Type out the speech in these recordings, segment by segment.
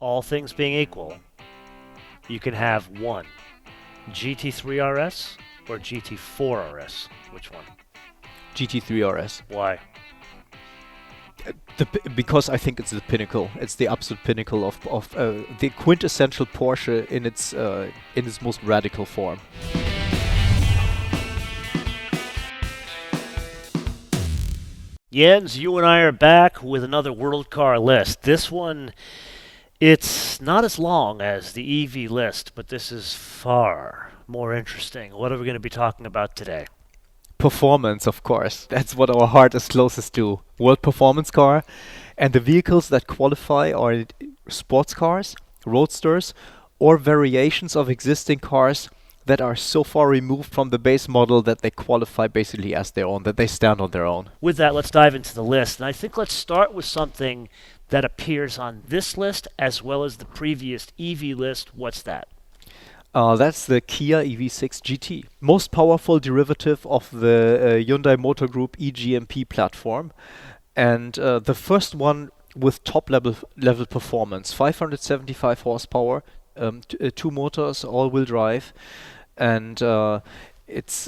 All things being equal, you can have one GT3 RS or GT4 RS. Which one? GT3 RS. Why? Because I think it's the pinnacle. It's the absolute pinnacle of the quintessential Porsche in its most radical form. Jens, you and I are back with another World Car list. This one, it's not as long as the EV list, but this is far more interesting. What are we going to be talking about today? Performance, of course. That's what our heart is closest to. World performance car. And the vehicles that qualify are sports cars, roadsters, or variations of existing cars that are so far removed from the base model that they qualify basically as their own, that they stand on their own. With that, let's dive into the list. And I think let's start with something that appears on this list as well as the previous EV list. What's that? That's the Kia EV6 GT, most powerful derivative of the Hyundai Motor Group eGMP platform, and the first one with top level performance, 575 horsepower, two motors, all-wheel drive, and its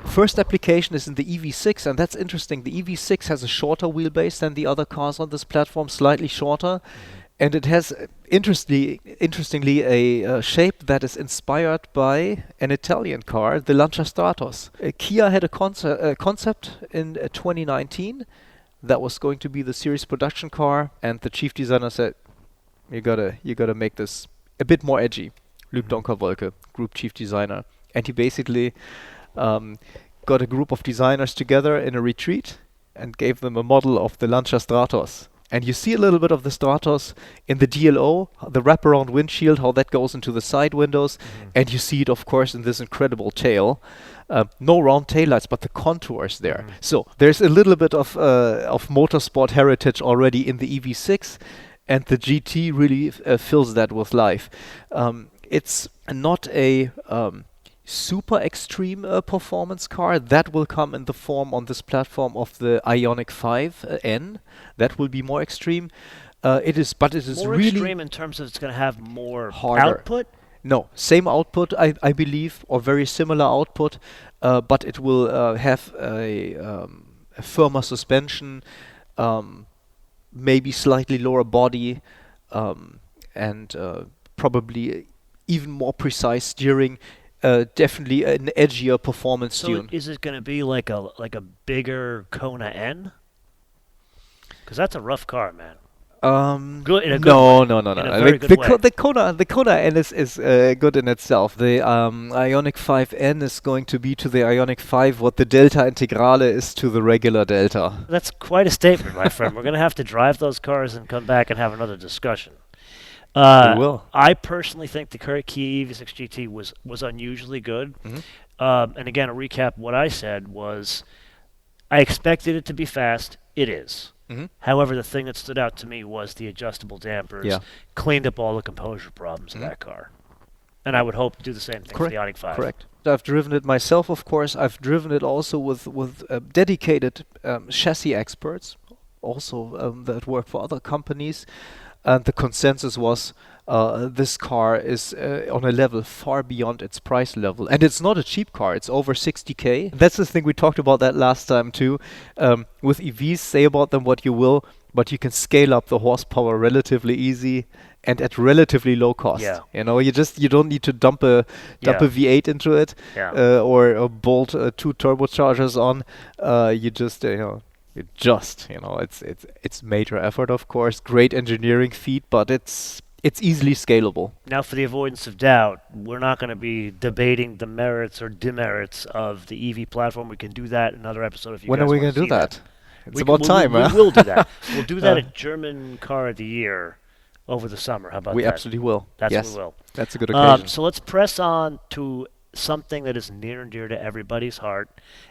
first application is in the EV6, and that's interesting. The EV6 has a shorter wheelbase than the other cars on this platform, slightly shorter. And it has, interestingly, a shape that is inspired by an Italian car, the Lancia Stratos. Kia had a concept in 2019 that was going to be the series production car, and the chief designer said, "You gotta make this a bit more edgy." Luc Donker-Wolke, group chief designer, and he basically got a group of designers together in a retreat and gave them a model of the Lancia Stratos. And you see a little bit of the Stratos in the DLO, the wraparound windshield, how that goes into the side windows. And you see it, of course, in this incredible tail. No round taillights, but the contours there. So there's a little bit of motorsport heritage already in the EV6, and the GT really fills that with life. It's not a super extreme performance car. That will come in the form on this platform of the Ioniq 5 N. That will be more extreme. It is more really extreme in terms of it's going to have more harder output? No, same output, I believe, or very similar output, but it will have a firmer suspension, maybe slightly lower body, and probably even more precise steering. Definitely an edgier performance tune. So is it going to be like a bigger Kona N? Because that's a rough car, man. Good in a good way. No. In a very good way. The Kona N is good in itself. The Ioniq 5N is going to be to the Ioniq 5 what the Delta Integrale is to the regular Delta. That's quite a statement, my friend. We're going to have to drive those cars and come back and have another discussion. We will. I personally think the current Kia EV6 GT was unusually good. And again, a recap, what I said was I expected it to be fast. It is. However, the thing that stood out to me was the adjustable dampers cleaned up all the composure problems of that car. And I would hope to do the same thing for the Ioniq 5. Correct. I've driven it myself, of course. I've driven it also with dedicated chassis experts, also that work for other companies. And the consensus was this car is on a level far beyond its price level. And it's not a cheap car. It's over 60K. That's the thing. We talked about that last time too. With EVs, say about them what you will, but you can scale up the horsepower relatively easy and at relatively low cost. Yeah. You know, you don't need to dump a V8 into it or bolt two turbochargers on. It's major effort, of course, great engineering feat, but it's easily scalable. Now, for the avoidance of doubt, we're not going to be debating the merits or demerits of the EV platform. We can do that in another episode if you When guys are we going to do that? It's about time, we huh? will do that. We'll do that at German Car of the Year over the summer. How about that? We absolutely will. That's yes. what we will. That's a good occasion. So let's press on to something that is near and dear to everybody's heart,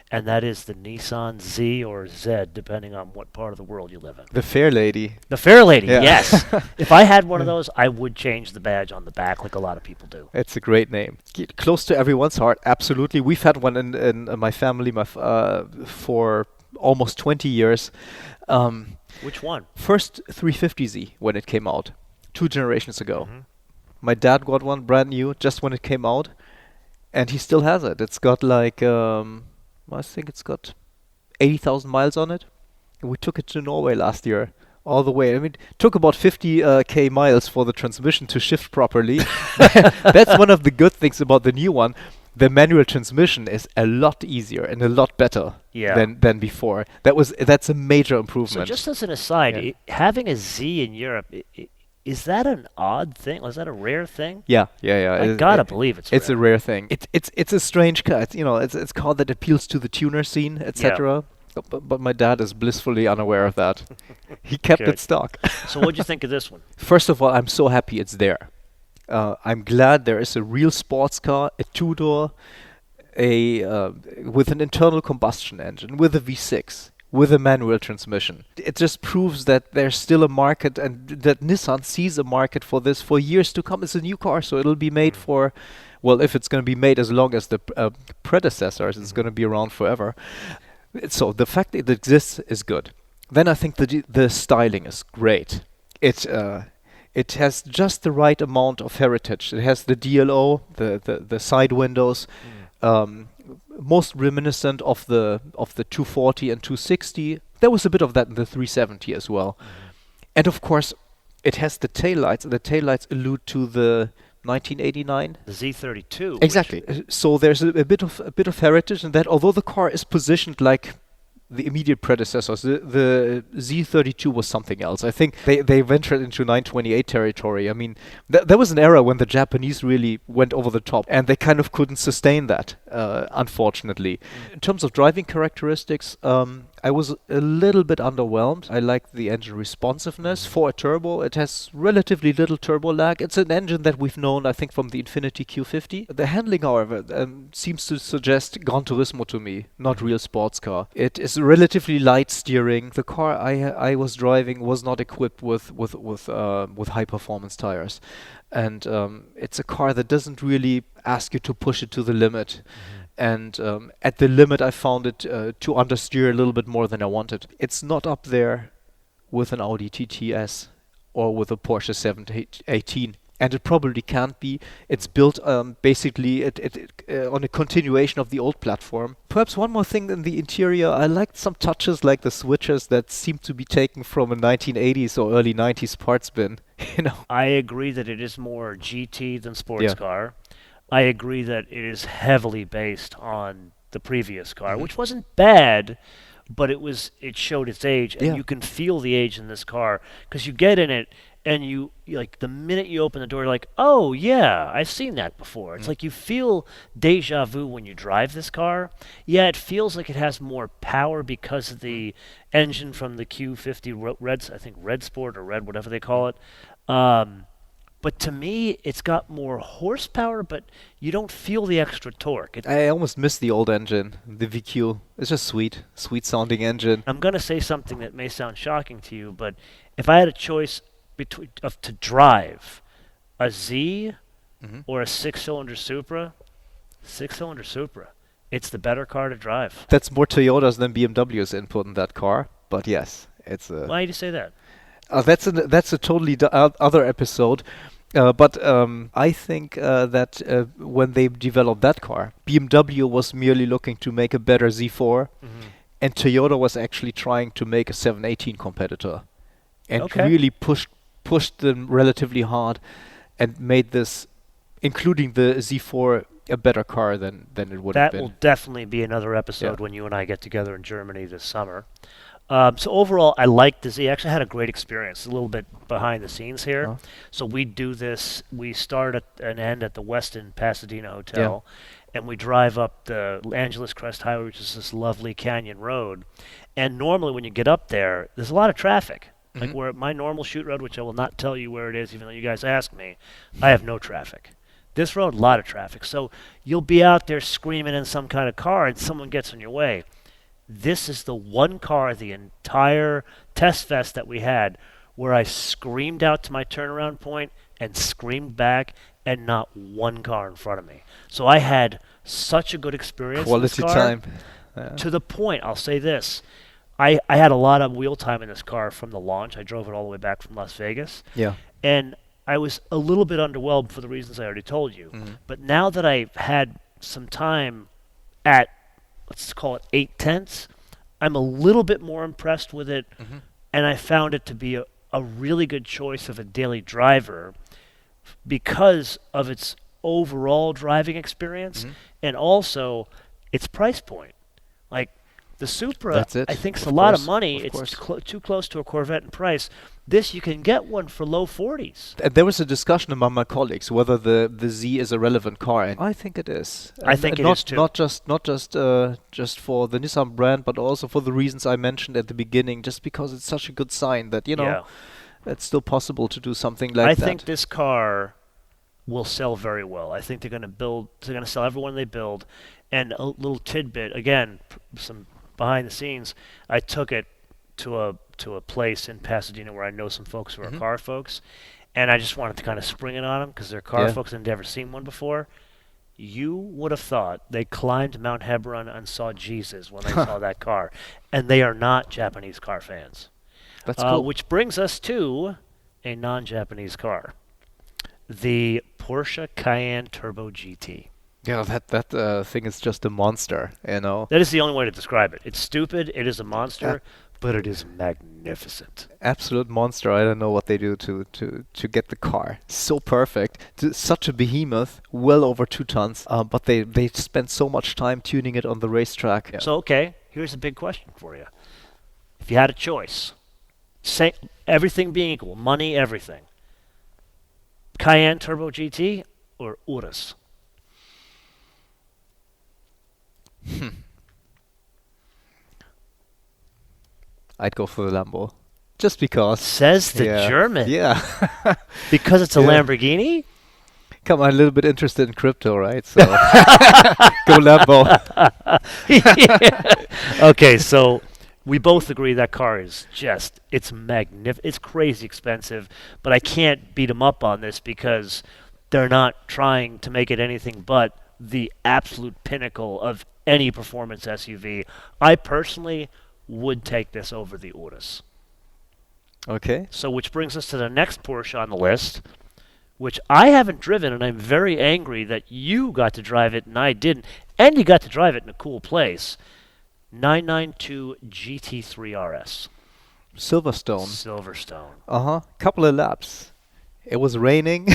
and that is the Nissan Z or Z, depending on what part of the world you live in. The Fair Lady. The Fair Lady, yes. If I had one of those, I would change the badge on the back like a lot of people do. It's a great name. Close to everyone's heart, absolutely. We've had one in my family for almost 20 years. Which one? First 350Z when it came out, 2 generations ago. Mm-hmm. My dad got one brand new just when it came out, and he still has it. It's got like, I think it's got 80,000 miles on it. And we took it to Norway last year, all the way. I mean, it took about 50k miles for the transmission to shift properly. That's one of the good things about the new one. The manual transmission is a lot easier and a lot better than before. That's a major So improvement. just as an aside, Yeah. having a Z in Europe, is that an odd thing? Is that a rare thing? Yeah. I gotta believe it's It's rare. a rare thing. It's a strange car. It's a car that appeals to the tuner scene, etc. But my dad is blissfully unaware of that. He kept Good. it stock. So what'd you think of this one? First of all, I'm so happy it's there. I'm glad there is a real sports car, a two-door, with an internal combustion engine, with a V6, with a manual transmission. It just proves that there's still a market, and that Nissan sees a market for this for years to come. It's a new car, so it'll be made for, well, if it's going to be made as long as the predecessors, it's going to be around forever. So the fact it exists is good. Then I think the styling is great. It has just the right amount of heritage. It has the DLO, the side windows, most reminiscent of the 240 and 260. There was a bit of that in the 370 as well. And of course, it has the taillights. The taillights allude to the 1989. The Z32. Exactly. So there's a bit of heritage in that. Although the car is positioned like the immediate predecessors, the Z32 was something else. I think they ventured into 928 territory. I mean, there was an era when the Japanese really went over the top, and they kind of couldn't sustain that, unfortunately. In terms of driving characteristics, I was a little bit underwhelmed. I like the engine responsiveness. For a turbo, it has relatively little turbo lag. It's an engine that we've known, I think, from the Infiniti Q50. The handling, however, seems to suggest Gran Turismo to me, not real sports car. It is relatively light steering. The car I was driving was not equipped with high performance tires, and it's a car that doesn't really ask you to push it to the limit. And at the limit, I found it to understeer a little bit more than I wanted. It's not up there with an Audi TTS or with a Porsche 718, and it probably can't be. It's built basically on a continuation of the old platform. Perhaps one more thing in the interior, I liked some touches like the switches that seem to be taken from a 1980s or early 90s parts bin. I agree that it is more GT than sports car. I agree that it is heavily based on the previous car, which wasn't bad, but it showed its age, and you can feel the age in this car because you get in it and you like the minute you open the door, you're like, oh yeah, I've seen that before. It's like you feel deja vu when you drive this car. Yeah, it feels like it has more power because of the engine from the Q50 Red Sport or Red, whatever they call it. But to me, it's got more horsepower, but you don't feel the extra torque. I almost miss the old engine, the VQ. It's just sweet sounding engine. I'm going to say something that may sound shocking to you, but if I had a choice to drive a Z or a six-cylinder Supra, it's the better car to drive. That's more Toyota's than BMW's input in that car, but yes, it's a... Why do you say that? That's a totally other episode. But I think that when they developed that car, BMW was merely looking to make a better Z4, and Toyota was actually trying to make a 718 competitor, and really pushed them relatively hard, and made this, including the Z4, a better car than it would have been. That will definitely be another episode when you and I get together in Germany this summer. So overall, I liked the Z. I actually had a great experience, a little bit behind the scenes here. So we do this. We start at and end at the Westin Pasadena Hotel, and we drive up the Angeles Crest Highway, which is this lovely canyon road. And normally when you get up there, there's a lot of traffic. Like where my normal shoot road, which I will not tell you where it is, even though you guys asked me, I have no traffic. This road, a lot of traffic. So you'll be out there screaming in some kind of car, and someone gets in your way. This is the one car, the entire test fest that we had, where I screamed out to my turnaround point and screamed back, and not one car in front of me. So I had such a good experience. Quality in this car, time. to the point, I'll say this. I had a lot of wheel time in this car from the launch. I drove it all the way back from Las Vegas, Yeah. and I was a little bit underwhelmed for the reasons I already told you. But now that I've had some time at, let's call it 8/10, I'm a little bit more impressed with it, and I found it to be a really good choice of a daily driver because of its overall driving experience and also its price point. Like the Supra, That's it. I think, is Of a lot of course, money. of It's course. too close to a Corvette in price. This, you can get one for low 40s. And there was a discussion among my colleagues whether the Z is a relevant car, and I think it is. I And think it not is too. not just for the Nissan brand, but also for the reasons I mentioned at the beginning. Just because it's such a good sign that Yeah. it's still possible to do something like I that. think this car will sell very well. I think they're going to sell everyone they build. And a little tidbit, again, some behind the scenes, I took it to a place in Pasadena where I know some folks who are car folks, and I just wanted to kind of spring it on them because they're car Yeah. folks and never seen one before. You would have thought they climbed Mount Hebron and saw Jesus when they saw that car, and they are not Japanese car fans. That's cool. Which brings us to a non-Japanese car, the Porsche Cayenne Turbo GT. Yeah, that thing is just a monster, you know. That is the only way to describe it. It's stupid, it is a monster, but it is magnificent. Absolute monster. I don't know what they do to get the car so perfect. Such a behemoth, well over 2 tons. But they spend so much time tuning it on the racetrack. Yeah. So, okay, here's a big question for you. If you had a choice, say everything being equal, money, everything, Cayenne Turbo GT or Urus? I'd go for the Lambo, just because. Says the Yeah. German. Yeah. Because it's a Yeah. Lamborghini? Come on, a little bit interested in crypto, right? So go Lambo. Okay, so we both agree that car is just, it's magnificent. It's crazy expensive, but I can't beat them up on this because they're not trying to make it anything but the absolute pinnacle of any performance SUV. I personally would take this over the Urus. Okay. So which brings us to the next Porsche on the list, which I haven't driven, and I'm very angry that you got to drive it and I didn't. And you got to drive it in a cool place. 992 GT3 RS. Silverstone. Silverstone. Couple of laps. It was raining.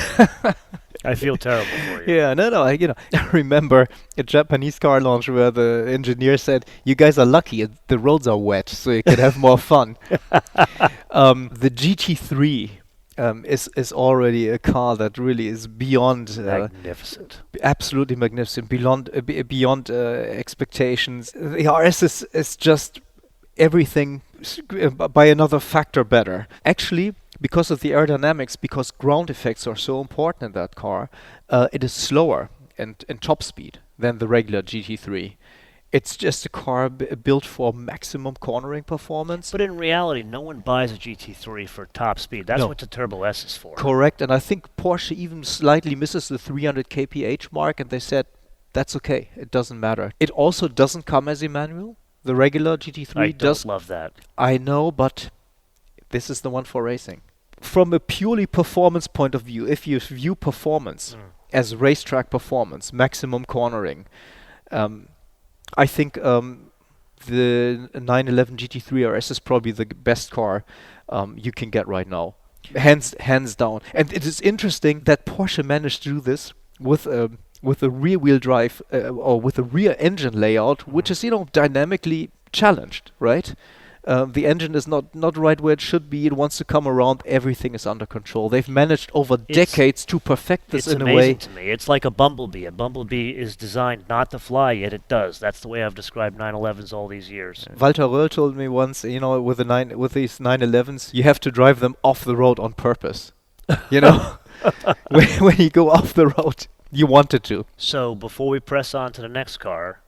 I feel terrible for you. Yeah, no. I remember a Japanese car launch where the engineer said, "You guys are lucky. The roads are wet, so you can have more fun." The GT3 is already a car that really is beyond Magnificent. absolutely magnificent, beyond expectations. The RS is just everything by another factor better. Actually, because of the aerodynamics, because ground effects are so important in that car, it is slower and top speed than the regular GT3. It's just a car built for maximum cornering performance. But in reality, no one buys a GT3 for top speed. That's No. what the Turbo S is for. Correct, and I think Porsche even slightly misses the 300 kph mark, and they said that's okay, it doesn't matter. It also doesn't come as a manual. The regular GT3 I does. don't love that. I know, but this is the one for racing. From a purely performance point of view, if you view performance as racetrack performance, maximum cornering, I think the 911 GT3 RS is probably the best car you can get right now, hands down. And it is interesting that Porsche managed to do this with a rear-wheel drive or with a rear engine layout, which is dynamically challenged, right? The engine is not right where it should be. It wants to come around. Everything is under control. They've managed over decades to perfect this It's in a way. amazing to me. It's like a bumblebee. A bumblebee is designed not to fly, yet it does. That's the way I've described 911s all these years. Walter Röll told me once, with these 911s, you have to drive them off the road on purpose. When you go off the road, you wanted to. So before we press on to the next car,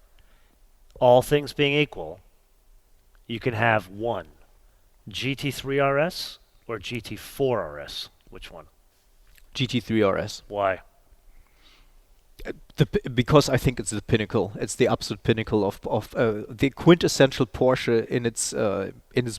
all things being equal, you can have one GT3 RS or GT4 RS. Which one? GT3 RS. Why? Because I think it's the pinnacle. It's the absolute pinnacle of the quintessential Porsche in its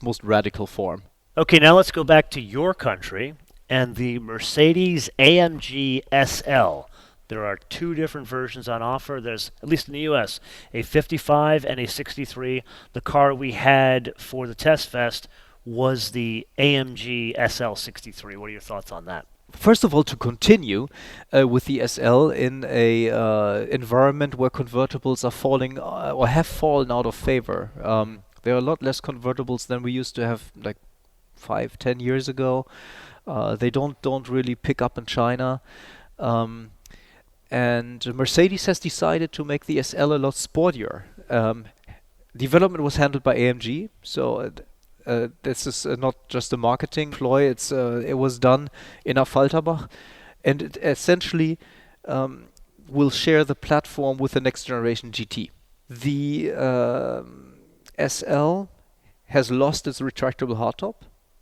most radical form. Okay, now let's go back to your country and the Mercedes-AMG SL. There are two different versions on offer. There's, at least in the US, a 55 and a 63. The car we had for the test fest was the AMG SL63. What are your thoughts on that? First of all, to continue with the SL in a environment where convertibles are falling or have fallen out of favor. There are a lot less convertibles than we used to have like 5, 10 years ago. They don't really pick up in China. And Mercedes has decided to make the SL a lot sportier. Development was handled by AMG, so this is not just a marketing ploy. It was done in Affalterbach, and it essentially will share the platform with the next generation GT. The SL has lost its retractable hardtop,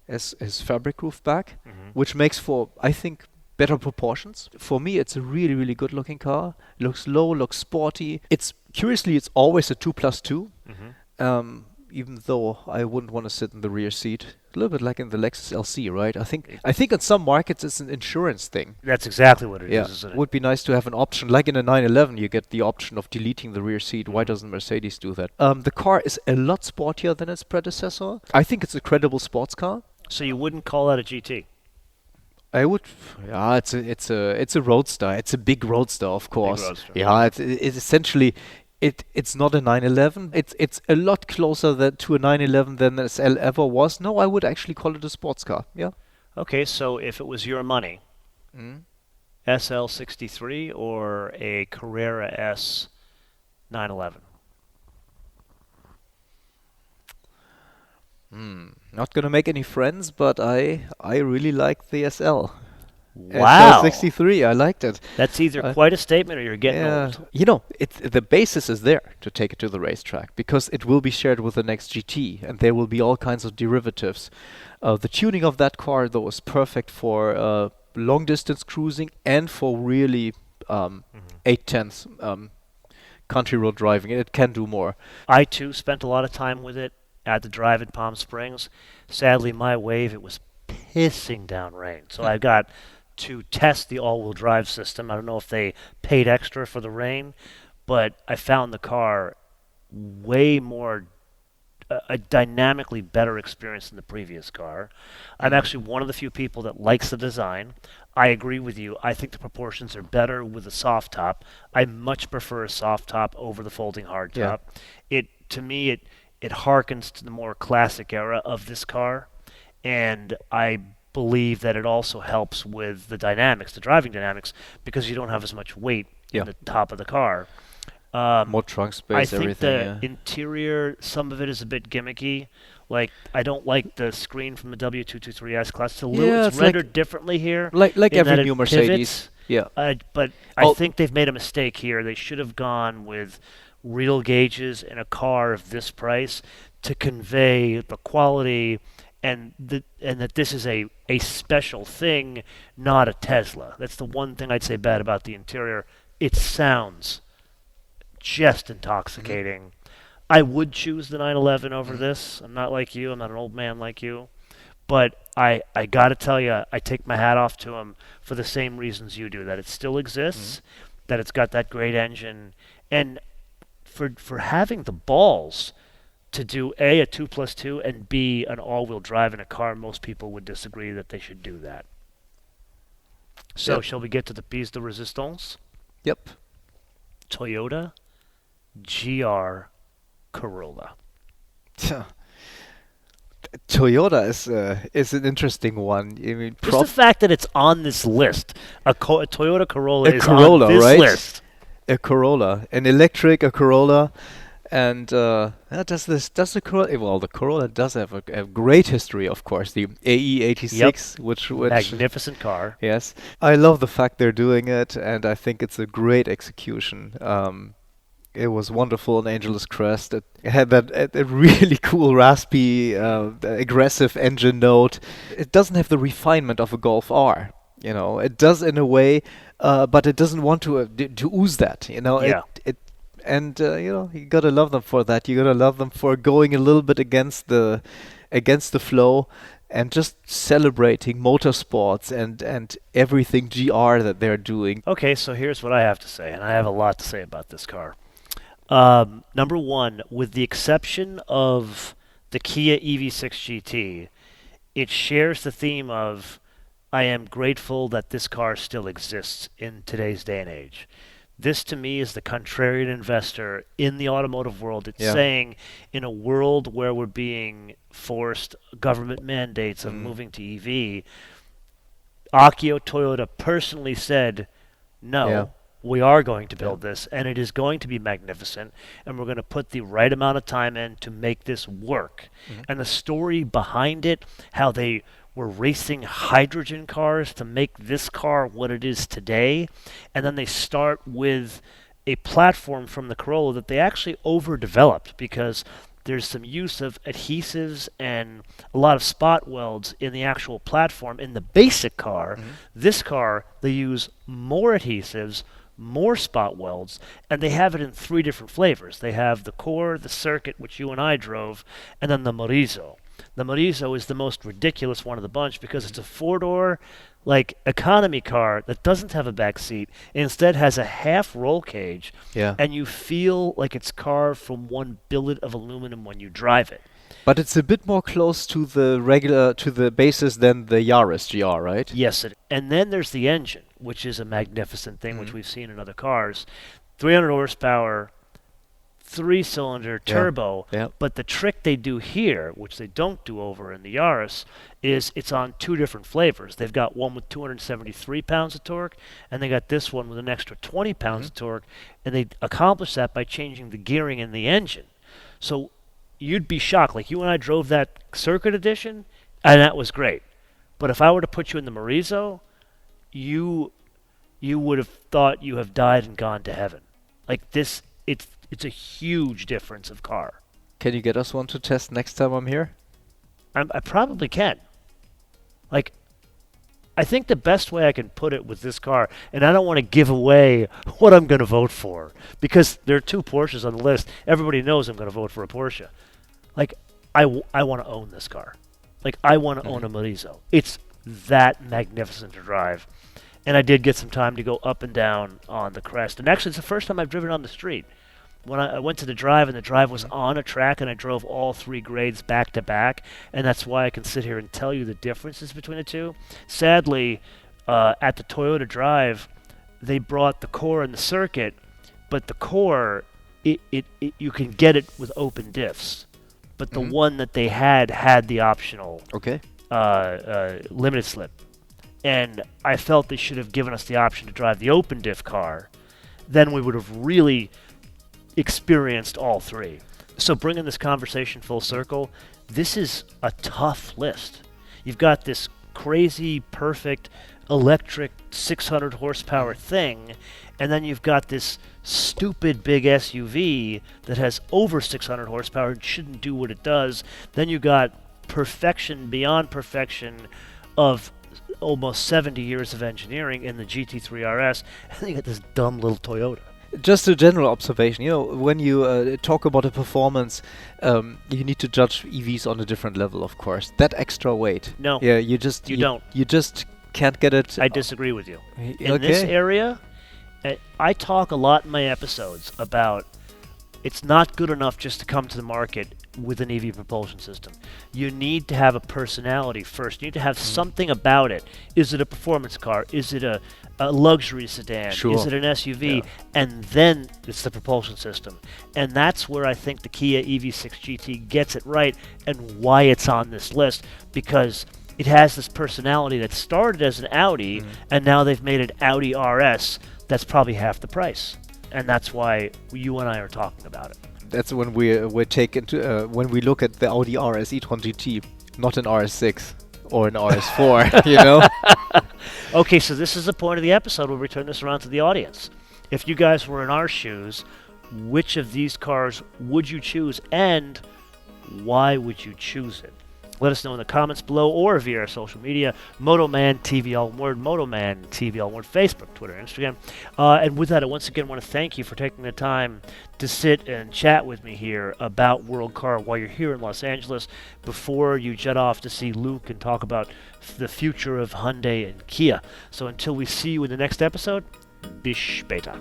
as fabric roof back, which makes for, I think, better proportions. For me, it's a really, really good looking car. Looks low, looks sporty. Curiously, it's always a 2+2. Even though I wouldn't want to sit in the rear seat. A little bit like in the Lexus LC, right? I think in some markets it's an insurance thing. That's exactly what it Yeah, is, isn't it? would be nice to have an option. Like in a 911, you get the option of deleting the rear seat. Why doesn't Mercedes do that? The car is a lot sportier than its predecessor. I think it's a credible sports car. So you wouldn't call that a GT? I would, yeah. It's a roadster. It's a big roadster, of course. roadster. Yeah, it's essentially. It's not a 911. It's a lot closer to a 911 than the SL ever was. No, I would actually call it a sports car. Yeah. Okay, so if it was your money, SL63 or a Carrera S 911? Not gonna make any friends, but I really like the SL. Wow. SL63, I liked it. That's either quite a statement or you're getting old. You know, the basis is there to take it to the racetrack because it will be shared with the next GT, and there will be all kinds of derivatives. The tuning of that car, though, is perfect for long distance cruising and for really 8/10 country road driving. It can do more. I too spent a lot of time with it at the drive in Palm Springs. Sadly, my wave, it was pissing down rain. So I got to test the all-wheel drive system. I don't know if they paid extra for the rain, but I found the car way more a dynamically better experience than the previous car. I'm actually one of the few people that likes the design. I agree with you. I think the proportions are better with a soft top. I much prefer a soft top over the folding hard top. To me, it harkens to the more classic era of this car, and I believe that it also helps with the dynamics, the driving dynamics, because you don't have as much weight in the top of the car. More trunk space, I think everything. the interior, some of it is a bit gimmicky. Like, I don't like the screen from the W223 S-Class. It's a little, it's rendered like differently here. Like every new Pivots. Mercedes. Yeah. But I think they've made a mistake here. They should have gone with real gauges in a car of this price to convey the quality and that this is a special thing, not a Tesla. That's the one thing I'd say bad about the interior. It sounds just intoxicating. I would choose the 911 over this. I'm not like you. I'm not an old man like you. But I got to tell you, I take my hat off to him for the same reasons you do, that it still exists, that it's got that great engine, and for having the balls to do a 2+2 and B, an all-wheel drive in a car. Most people would disagree that they should do that. So, shall we get to the piece de resistance? Yep. Toyota GR Corolla. Toyota is an interesting one. I mean, just the fact that it's on this list, a Toyota Corolla is Corolla, on this right? list. A Corolla, an electric, a Corolla. And does the Corolla? Well, the Corolla does have a great history, of course. The AE86, which magnificent car. Yes, I love the fact they're doing it, and I think it's a great execution. It was wonderful in Angeles Crest. It had that a really cool, raspy, aggressive engine note. It doesn't have the refinement of a Golf R. You know, it does in a way, but it doesn't want to ooze that. You know, Yeah. and you know, you gotta love them for that. You gotta love them for going a little bit against the flow, and just celebrating motorsports and everything GR that they're doing. Okay, so here's what I have to say, and I have a lot to say about this car. Number one, with the exception of the Kia EV6 GT, it shares the theme of I am grateful that this car still exists in today's day and age. This to me is the contrarian investor in the automotive world. It's Yeah. saying in a world where we're being forced government mandates of moving to EV, Akio Toyota personally said, no, Yeah. we are going to build Yeah. this, and it is going to be magnificent, and we're going to put the right amount of time in to make this work. And the story behind it, how they were racing hydrogen cars to make this car what it is today, and then they start with a platform from the Corolla that they actually overdeveloped because there's some use of adhesives and a lot of spot welds in the actual platform. In the basic car, this car, they use more adhesives, more spot welds, and they have it in 3 different flavors. They have the Core, the Circuit, which you and I drove, and then the Morizo. The Morizo is the most ridiculous one of the bunch because it's a 4-door, like economy car that doesn't have a back seat. It instead has a half roll cage, Yeah. and you feel like it's carved from one billet of aluminum when you drive it. But it's a bit more close to the basis than the Yaris GR, right? Yes, and then there's the engine, which is a magnificent thing, which we've seen in other cars. 300 horsepower, 3-cylinder turbo. Yeah. But the trick they do here, which they don't do over in the Yaris, is it's on 2 different flavors. They've got one with 273 pounds of torque, and they got this one with an extra 20 pounds of torque, and they accomplish that by changing the gearing in the engine. So you'd be shocked. Like, you and I drove that Circuit Edition, and that was great. But if I were to put you in the Morizo, you would have thought you have died and gone to heaven. Like this, it's a huge difference of car. Can you get us one to test next time I'm here? I probably can. Like, I think the best way I can put it with this car, and I don't want to give away what I'm going to vote for, because there are 2 Porsches on the list. Everybody knows I'm going to vote for a Porsche. Like, I want to own this car. Like, I want to own a Morizo. It's that magnificent to drive. And I did get some time to go up and down on the crest. And actually, it's the first time I've driven on the street. When I went to the drive, and the drive was on a track, and I drove all 3 grades back to back, and that's why I can sit here and tell you the differences between the 2. Sadly, at the Toyota Drive, they brought the Core and the Circuit, but the Core, you can get it with open diffs. But the one that they had the optional Okay. limited slip. And I felt they should have given us the option to drive the open diff car. Then we would have really experienced all 3. So bringing this conversation full circle, this is a tough list. You've got this crazy, perfect, electric 600 horsepower thing, and then you've got this stupid big SUV that has over 600 horsepower and shouldn't do what it does. Then you got perfection beyond perfection of almost 70 years of engineering in the GT3 RS, and then you got this dumb little Toyota. Just a general observation, you know, when you talk about a performance, you need to judge EVs on a different level, of course. That extra weight. No. Yeah, You don't. You just can't get it. I disagree with you. In Okay. this area, I talk a lot in my episodes about it's not good enough just to come to the market with an EV propulsion system. You need to have a personality first. You need to have something about it. Is it a performance car? Is it a luxury sedan? Sure. Is it an SUV? Yeah. And then it's the propulsion system. And that's where I think the Kia EV6 GT gets it right and why it's on this list, because it has this personality that started as an Audi, and now they've made an Audi RS that's probably half the price. And that's why you and I are talking about it. That's when we take into when we look at the Audi RS e-tron GT, not an RS6 or an RS4, you know. Okay, so this is the point of the episode where we turn this around to the audience. If you guys were in our shoes, which of these cars would you choose, and why would you choose it? Let us know in the comments below or via our social media. MotoManTV, all one word. MotoManTV, all one word. Facebook, Twitter, Instagram. And with that, I once again want to thank you for taking the time to sit and chat with me here about World Car while you're here in Los Angeles before you jet off to see Luke and talk about the future of Hyundai and Kia. So until we see you in the next episode, bis später.